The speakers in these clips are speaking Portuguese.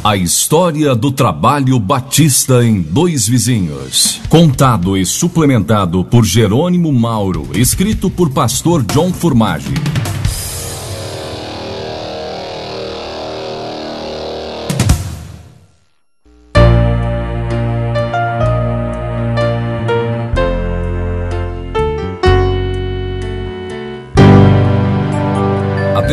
A história do trabalho batista em Dois Vizinhos. Contado e suplementado por Jerônimo Mauro, escrito por pastor John Furmage.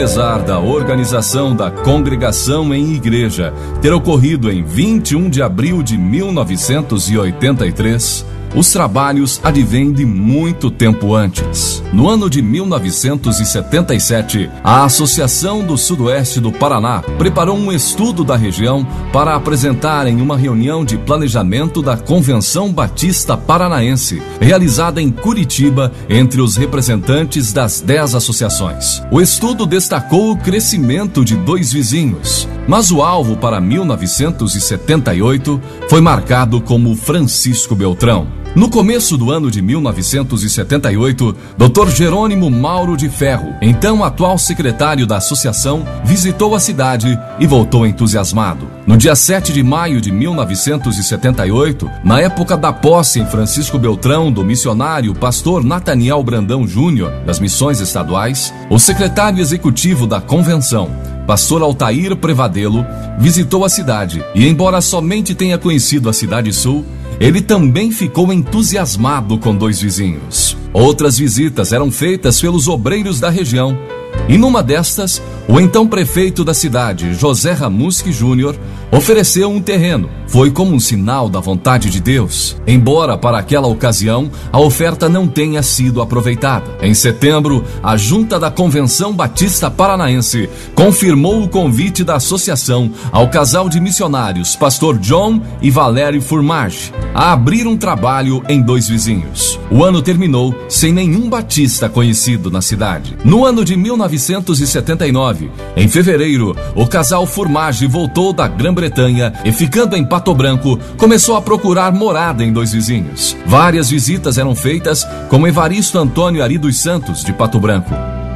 Apesar da organização da congregação em igreja ter ocorrido em 21 de abril de 1983, os trabalhos advêm de muito tempo antes. No ano de 1977, a Associação do Sudoeste do Paraná preparou um estudo da região para apresentar em uma reunião de planejamento da Convenção Batista Paranaense, realizada em Curitiba entre os representantes das 10 associações. O estudo destacou o crescimento de Dois Vizinhos, mas o alvo para 1978 foi marcado como Francisco Beltrão. No começo do ano de 1978, Dr. Jerônimo Mauro de Ferro, então atual secretário da associação, visitou a cidade e voltou entusiasmado. No dia 7 de maio de 1978, na época da posse em Francisco Beltrão do missionário pastor Nathaniel Brandão Júnior, das Missões Estaduais, o secretário executivo da convenção, pastor Altair Prevadelo, visitou a cidade e, embora somente tenha conhecido a Cidade Sul, ele também ficou entusiasmado com Dois Vizinhos. Outras visitas eram feitas pelos obreiros da região, e numa destas, o então prefeito da cidade, José Ramusque Júnior, ofereceu um terreno. Foi como um sinal da vontade de Deus, embora para aquela ocasião a oferta não tenha sido aproveitada. Em setembro, a Junta da Convenção Batista Paranaense confirmou o convite da associação ao casal de missionários, pastor John e Valério Furmage, a abrir um trabalho em Dois Vizinhos. O ano terminou sem nenhum batista conhecido na cidade. No ano de 1979, em fevereiro, o casal Furmage voltou da Grã-Bretanha e, ficando em Pato Branco, começou a procurar morada em Dois Vizinhos. Várias visitas eram feitas com Evaristo Antônio Ari dos Santos, de Pato Branco.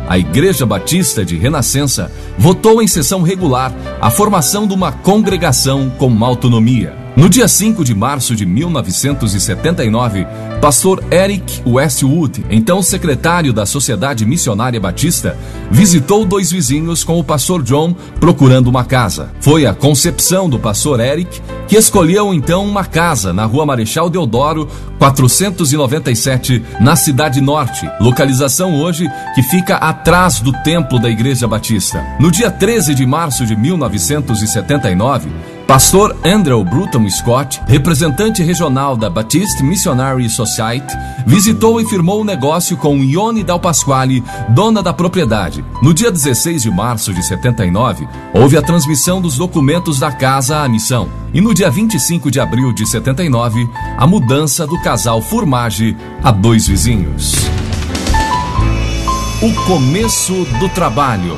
A Igreja Batista de Renascença votou em sessão regular a formação de uma congregação com autonomia. No dia 5 de março de 1979, pastor Eric Westwood, então secretário da Sociedade Missionária Batista, visitou Dois Vizinhos com o pastor John procurando uma casa. Foi a concepção do pastor Eric que escolheu então uma casa na Rua Marechal Deodoro, 497, na Cidade Norte, localização hoje que fica atrás do templo da Igreja Batista. No dia 13 de março de 1979, pastor Andrew Bruton Scott, representante regional da Baptist Missionary Society, visitou e firmou um negócio com Ione Dal Pasquale, dona da propriedade. No dia 16 de março de 79, houve a transmissão dos documentos da casa à missão. E no dia 25 de abril de 79, a mudança do casal Furmage a Dois Vizinhos. O começo do trabalho.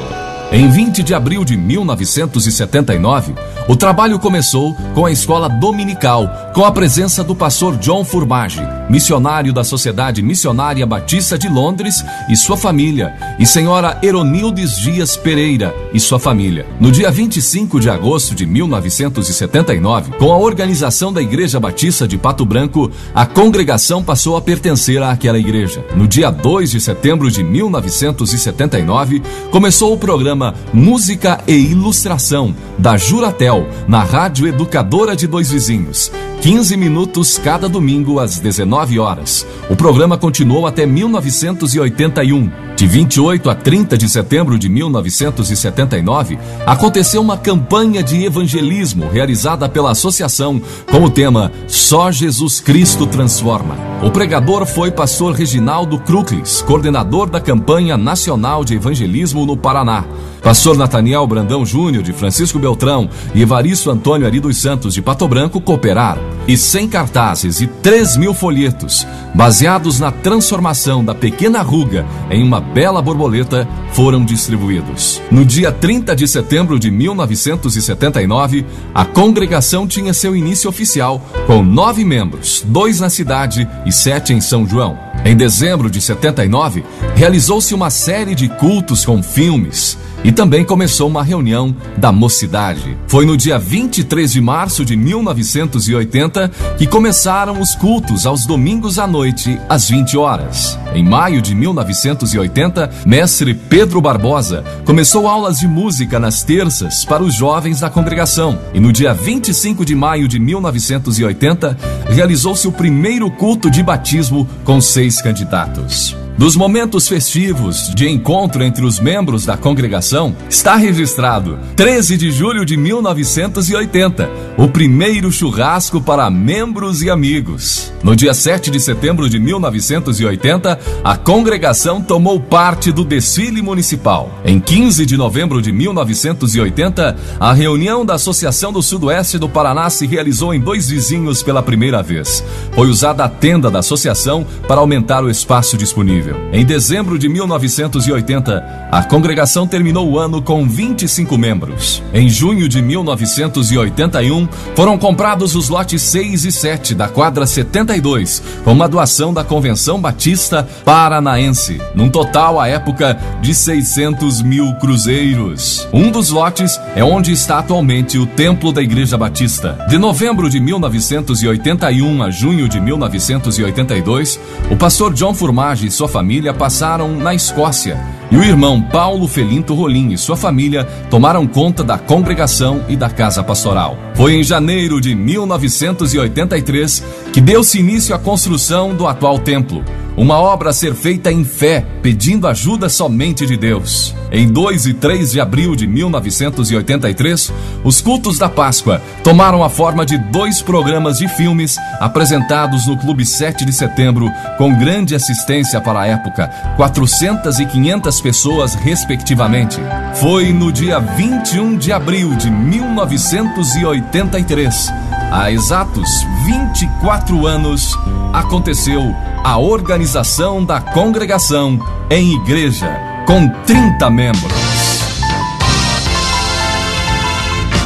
Em 20 de abril de 1979, o trabalho começou com a escola dominical, com a presença do pastor John Furmage, missionário da Sociedade Missionária Batista de Londres e sua família, e senhora Eronildes Dias Pereira e sua família. No dia 25 de agosto de 1979, com a organização da Igreja Batista de Pato Branco, a congregação passou a pertencer àquela igreja. No dia 2 de setembro de 1979, começou o programa Música e Ilustração, da Juratel, na Rádio Educadora de Dois Vizinhos. 15 minutos cada domingo às 19 horas. O programa continuou até 1981. De 28 a 30 de setembro de 1979, aconteceu uma campanha de evangelismo realizada pela associação com o tema Só Jesus Cristo Transforma. O pregador foi pastor Reginaldo Kruklis, coordenador da campanha nacional de evangelismo no Paraná. Pastor Nathaniel Brandão Júnior, de Francisco Beltrão, e Evaristo Antônio Ari dos Santos, de Pato Branco, cooperaram. E 100 cartazes e 3.000 folhetos, baseados na transformação da pequena ruga em uma bela borboleta, foram distribuídos. No dia 30 de setembro de 1979, a congregação tinha seu início oficial, com 9 membros, 2 na cidade e 7 em São João. Em dezembro de 79, realizou-se uma série de cultos com filmes, e também começou uma reunião da mocidade. Foi no dia 23 de março de 1980 que começaram os cultos aos domingos à noite, às 20 horas. Em maio de 1980, mestre Pedro Barbosa começou aulas de música nas terças para os jovens da congregação. E no dia 25 de maio de 1980, realizou-se o primeiro culto de batismo com 6 candidatos. Dos momentos festivos de encontro entre os membros da congregação, está registrado 13 de julho de 1980, o primeiro churrasco para membros e amigos. No dia 7 de setembro de 1980, a congregação tomou parte do desfile municipal. Em 15 de novembro de 1980, a reunião da Associação do Sudoeste do Paraná se realizou em Dois Vizinhos pela primeira vez. Foi usada a tenda da associação para aumentar o espaço disponível. Em dezembro de 1980, a congregação terminou o ano com 25 membros. Em junho de 1981, foram comprados os lotes 6 e 7 da quadra 72, com uma doação da Convenção Batista Paranaense, num total à época de 600 mil cruzeiros. Um dos lotes é onde está atualmente o Templo da Igreja Batista. De novembro de 1981 a junho de 1982, o pastor John Furmage e sua família passaram na Escócia, e o irmão Paulo Felinto Rolim e sua família tomaram conta da congregação e da casa pastoral. Foi em janeiro de 1983 que deu-se início à construção do atual templo, uma obra a ser feita em fé, pedindo ajuda somente de Deus. Em 2 e 3 de abril de 1983, os cultos da Páscoa tomaram a forma de 2 programas de filmes apresentados no Clube 7 de Setembro, com grande assistência para a época, 400 e 500 pessoas respectivamente. Foi no dia 21 de abril de 1983, há exatos 24 anos, aconteceu a organização da congregação em igreja, com 30 membros.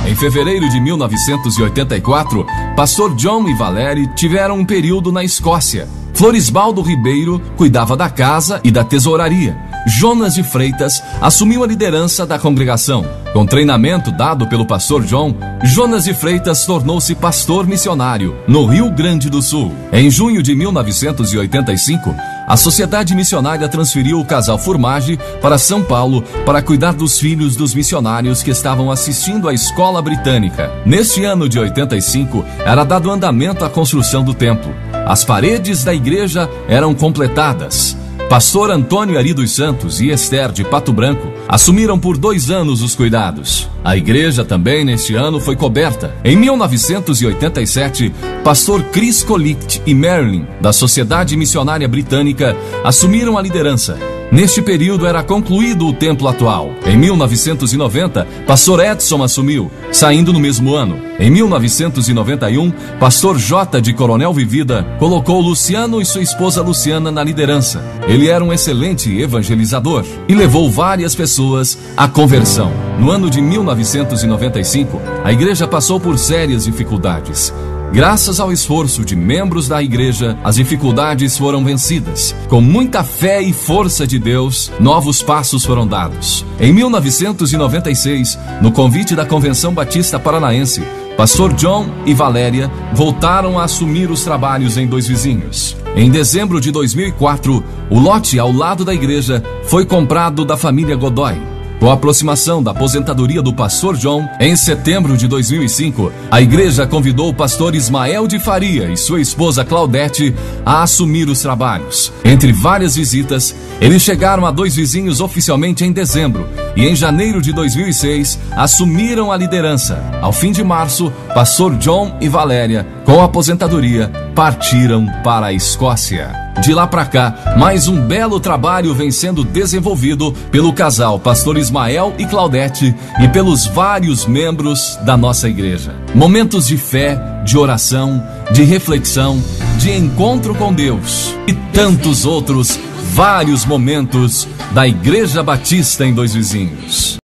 Em fevereiro de 1984, pastor John e Valerie tiveram um período na Escócia. Florisbaldo Ribeiro cuidava da casa e da tesouraria. Jonas de Freitas assumiu a liderança da congregação. Com treinamento dado pelo pastor John, Jonas de Freitas tornou-se pastor missionário no Rio Grande do Sul. Em junho de 1985, a Sociedade Missionária transferiu o casal Furmage para São Paulo para cuidar dos filhos dos missionários que estavam assistindo à escola britânica. Neste ano de 85, era dado andamento à construção do templo. As paredes da igreja eram completadas. Pastor Antônio Ari dos Santos e Esther de Pato Branco assumiram por 2 anos os cuidados. A igreja também neste ano foi coberta. Em 1987, pastor Chris Colict e Marilyn, da Sociedade Missionária Britânica, assumiram a liderança. Neste período era concluído o templo atual. Em 1990, pastor Edson assumiu, saindo no mesmo ano. Em 1991, pastor J. de Coronel Vivida colocou Luciano e sua esposa Luciana na liderança. Ele era um excelente evangelizador e levou várias pessoas à conversão. No ano de 1995, a igreja passou por sérias dificuldades. Graças ao esforço de membros da igreja, as dificuldades foram vencidas. Com muita fé e força de Deus, novos passos foram dados. Em 1996, no convite da Convenção Batista Paranaense, pastor John e Valéria voltaram a assumir os trabalhos em Dois Vizinhos. Em dezembro de 2004, o lote ao lado da igreja foi comprado da família Godoy. Com a aproximação da aposentadoria do pastor John, em setembro de 2005, a igreja convidou o pastor Ismael de Faria e sua esposa Claudete a assumir os trabalhos. Entre várias visitas, eles chegaram a Dois Vizinhos oficialmente em dezembro e em janeiro de 2006 assumiram a liderança. Ao fim de março, pastor John e Valéria, com a aposentadoria, partiram para a Escócia. De lá para cá, mais um belo trabalho vem sendo desenvolvido pelo casal pastor Ismael e Claudete e pelos vários membros da nossa igreja. Momentos de fé, de oração, de reflexão, de encontro com Deus e tantos outros vários momentos da Igreja Batista em Dois Vizinhos.